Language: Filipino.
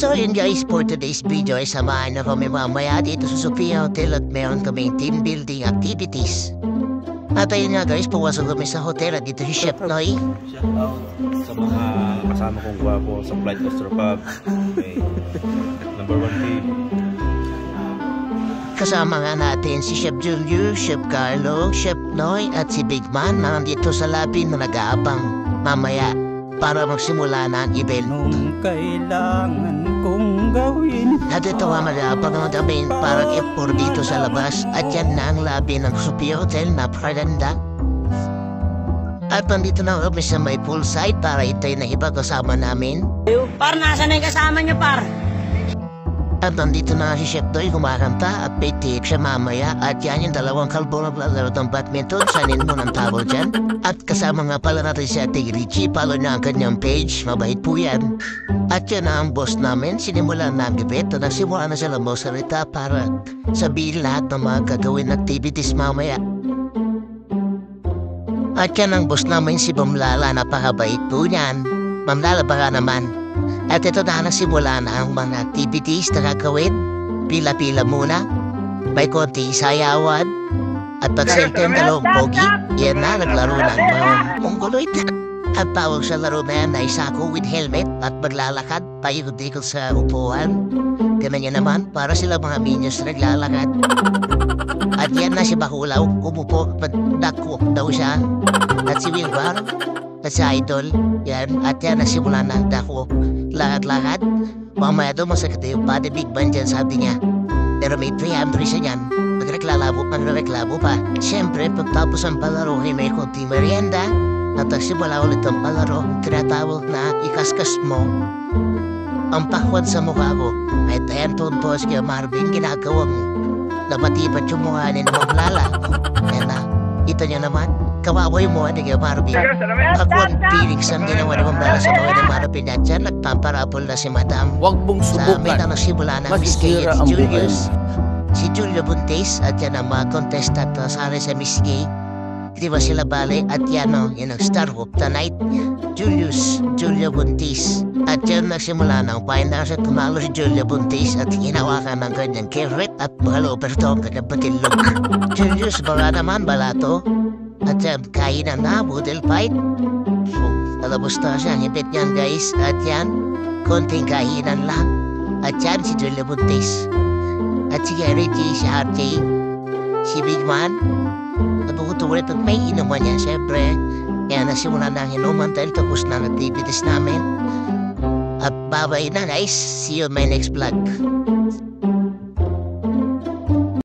So yun guys, for today's video ay samahan na kami mamaya dito sa Sophia Hotel at meron kaming team building activities. At ayun nga guys, puwasok kami sa hotel at dito si Chef Noy. Shout out sa mga kasama kong gwapo sa Flight Gastropub. Okay. Number 1 team. Kasama nga natin si Chef Julio, Chef Carlo, Chef Noy at si Big Man na nandito sa lobby na nag-aabang mamaya para magsimula na ang event. Nung kailangan kong gawin. Nandito nga mag-aabang ang kami parang F4 dito sa labas at yan na ang lobby ng Sophia Hotel na Praganda. At nandito na kami sa may poolside para ito'y na iba kasama namin. Par, nasa na yung kasama nyo, par? At nandito na si Chef Doy kumakanta at may tip siya mamaya. At yan yung dalawang kalbo na lalaro ng badminton. Sanin mo ng towel dyan. At kasama nga pala natin si Ate Richie. Follow niya ang kanyang page. Mabait po yan. At yan na ang boss namin. Sinimulan na ang gabit. At nagsimula na sila magsalita para sabihin lahat ng mga gagawin activities mamaya. At yan ang boss namin si Ma'am Lala. Napakabait po yan. Ma'am Lala baka naman. At ito na nasimula na ang mga activities na gagawin. Pila-pila muna. May konti sayawan. At pag-selfie ng dalawang pogi, yan na naglaro ng mga mongoloid. At tawag sa laro na yan ay sako with helmet at maglalakad paikot-ikot sa upuan. Ganun yan naman para sila mga minions na naglalakad. At yan na si Bakulaw, umupo, duckwalk daw siya. At si Wilbar, at si Idol, yan. At yan nasimula na duckwalk. Lakad-lakad. Mamaya daw masakit yung body big band dyan, sabi niya. Pero may 300 siya niyan. Magreklamo pa. Siyempre, pagtapos ang palaro ay may konti merienda. At simula ulit ang palaro, tinatawag na ikaskas mo. Ang pakwad sa mukha ko. At ayan po si Marvin, ginagawang napatipat yung mukha ni Ma'am Lala. Yan na. Ito niya naman. Kawawa yung mukha ni Marvin. Pakwad pilig sa ginawa ni Ma'am Lala sa mukha ni Marvin. At dyan, nagpamparapol na si Madam. Huwag mong Sa amin subukan. na nagsimula na Miss Gay at si Julius. Si Julio Buntis at yan ang mga contestant na sali sa Miss Gay. Di ba sila bale? At yan o, yan ang star of the night. Julio Buntis. At yan nagsimula ng finals at tumalo si Julio Buntis at hinawakan ng kanyang carrot at mahaloper to ang kanyang patilog. Julius baka naman balato. At yan, kainan na, budel fight. So, talabos na siya ang hipit niyan guys. At yan, konting kainan lang. At yan si Julio Buntis. At si Richie, si RJ, si Big Man. At bukutulit at may inuman yan, syempre. Kaya nasimula na ang inuman dahil tapos na ang activities namin. At bye-bye na guys. See you in my next vlog.